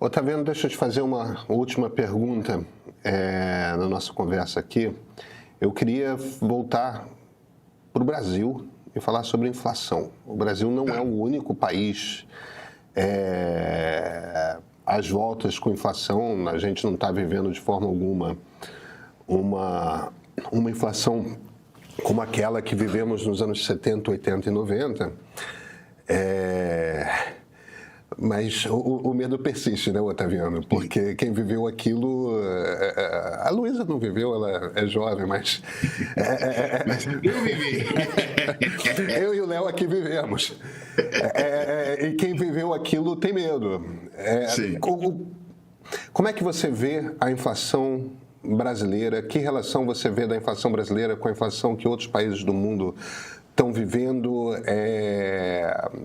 Otaviano, deixa eu te fazer uma última pergunta na nossa conversa aqui. Eu queria voltar para o Brasil e falar sobre inflação. O Brasil não é o único país às voltas com inflação. A gente não está vivendo de forma alguma uma inflação como aquela que vivemos nos anos 70, 80 e 90. Mas o medo persiste, né, Otaviano? Porque quem viveu aquilo... A Luísa não viveu, ela é jovem, mas... Eu vivi. Eu e o Léo aqui vivemos. E quem viveu aquilo tem medo. Sim. Como é que você vê a inflação brasileira? Que relação você vê da inflação brasileira com a inflação que outros países do mundo estão vivendo?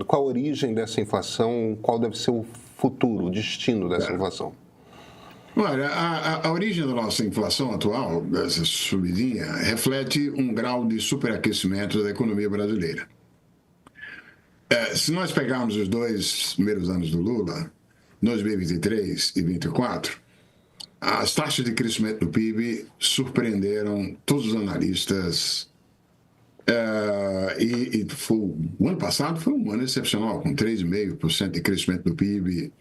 Qual a origem dessa inflação? Qual deve ser o futuro, o destino dessa inflação? Olha, a origem da nossa inflação atual, dessa subidinha, reflete um grau de superaquecimento da economia brasileira. Se nós pegarmos os 2 primeiros anos do Lula, 2023 e 2024, as taxas de crescimento do PIB surpreenderam todos os analistas. O ano passado foi um ano excepcional, com 3,5% de crescimento do PIB,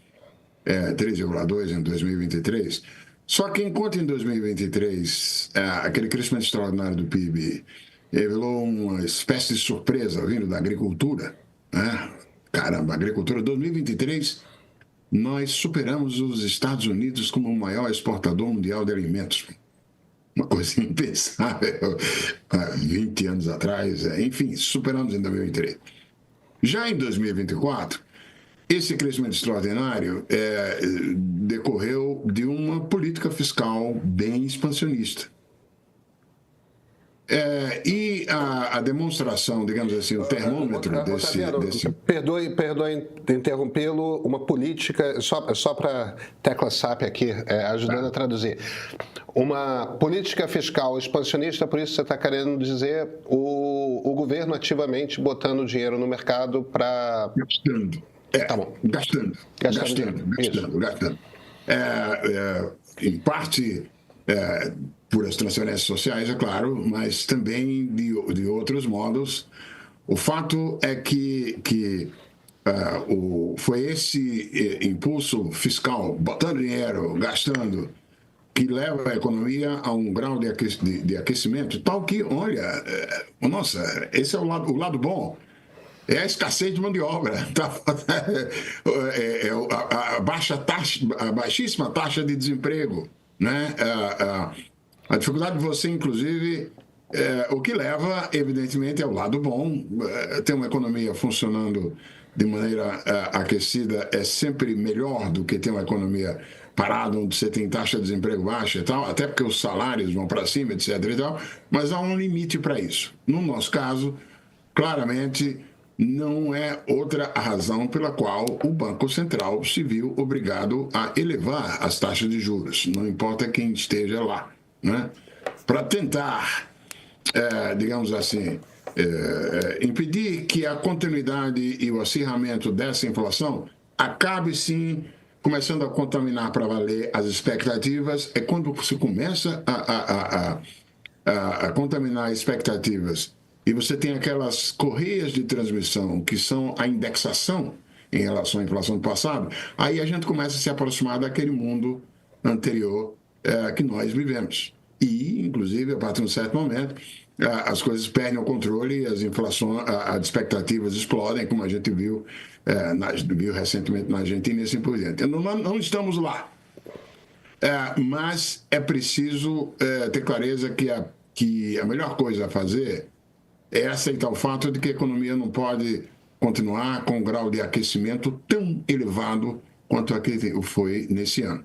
3,2% em 2023. Só que enquanto em 2023 aquele crescimento extraordinário do PIB revelou uma espécie de surpresa vindo da agricultura, né? Caramba, a agricultura 2023 nós superamos os Estados Unidos como o maior exportador mundial de alimentos. Uma coisa impensável há 20 anos atrás. Enfim, superamos em 2023. Já em 2024, esse crescimento extraordinário decorreu de uma política fiscal bem expansionista. E a demonstração, digamos assim, o termômetro desse... Perdoe interrompê-lo, uma política, só para tecla SAP aqui, ajudando a traduzir. Uma política fiscal expansionista, por isso você está querendo dizer o governo ativamente botando dinheiro no mercado para... Gastando. Tá bom. Gastando. Em parte... por as transferências sociais, é claro, mas também de outros modos. O fato é que foi esse impulso fiscal, botando dinheiro, gastando, que leva a economia a um grau de aquecimento tal que, olha, nossa, esse é o lado bom. É a escassez de mão de obra, a baixíssima taxa de desemprego, né? A dificuldade de você, inclusive, o que leva, evidentemente, é o lado bom. Ter uma economia funcionando de maneira aquecida é sempre melhor do que ter uma economia parada, onde você tem taxa de desemprego baixa e tal, até porque os salários vão para cima, etc. e tal, mas há um limite para isso. No nosso caso, claramente, não é outra a razão pela qual o Banco Central se viu obrigado a elevar as taxas de juros, não importa quem esteja lá, né? Para tentar, digamos assim, impedir que a continuidade e o acirramento dessa inflação acabe, sim, começando a contaminar para valer as expectativas. É quando você começa a contaminar expectativas e você tem aquelas correias de transmissão que são a indexação em relação à inflação do passado, aí a gente começa a se aproximar daquele mundo anterior que nós vivemos. E, inclusive, a partir de um certo momento, as coisas perdem o controle, as expectativas explodem, como a gente viu recentemente na Argentina e assim por diante. Não estamos lá, mas é preciso ter clareza que a melhor coisa a fazer é aceitar o fato de que a economia não pode continuar com um grau de aquecimento tão elevado quanto aquele foi nesse ano.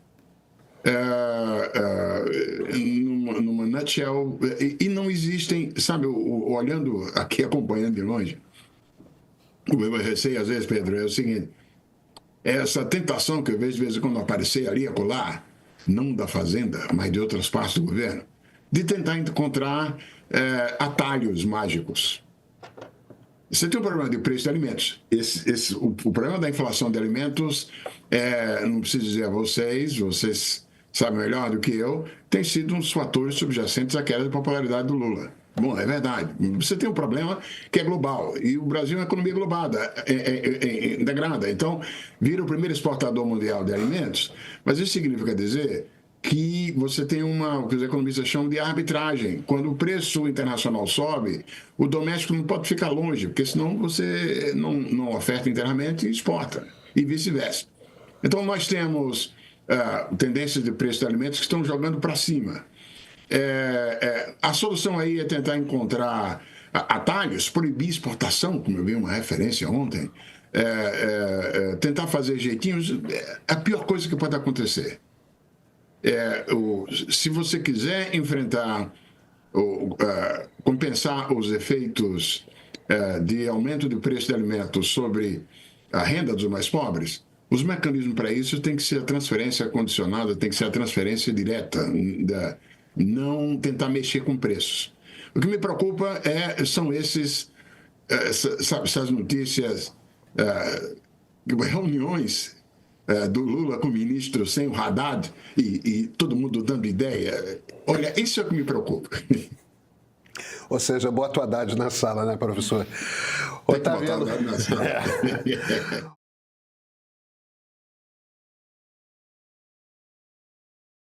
Numa nutshell, e não existem, sabe, olhando aqui, acompanhando de longe, o meu receio às vezes, Pedro, é o seguinte: essa tentação que eu vejo de vez em quando aparecer ali e acolá, não da Fazenda, mas de outras partes do governo, de tentar encontrar atalhos mágicos. você tem um problema de preço de alimentos. O problema da inflação de alimentos, não preciso dizer a vocês sabem melhor do que eu, tem sido um dos fatores subjacentes à queda de popularidade do Lula. Bom, é verdade. Você tem um problema que é global. E o Brasil é uma economia globada, integrada. Então, vira o primeiro exportador mundial de alimentos. Mas isso significa dizer que você tem o que os economistas chamam de arbitragem. Quando o preço internacional sobe, o doméstico não pode ficar longe, porque senão você não oferta internamente e exporta, e vice-versa. Então, nós temos tendências de preço de alimentos que estão jogando para cima. A solução aí é tentar encontrar atalhos, proibir exportação, como eu vi uma referência ontem, tentar fazer jeitinhos, é a pior coisa que pode acontecer. Se você quiser enfrentar, compensar os efeitos de aumento do preço de alimentos sobre a renda dos mais pobres, os mecanismos para isso tem que ser a transferência condicionada, tem que ser a transferência direta, não tentar mexer com preços. O que me preocupa são essas notícias, reuniões do Lula com o ministro sem o Haddad e todo mundo dando ideia. Olha, isso é o que me preocupa. Ou seja, bota o Haddad na sala, né, professor? Tem que botar o Haddad na sala.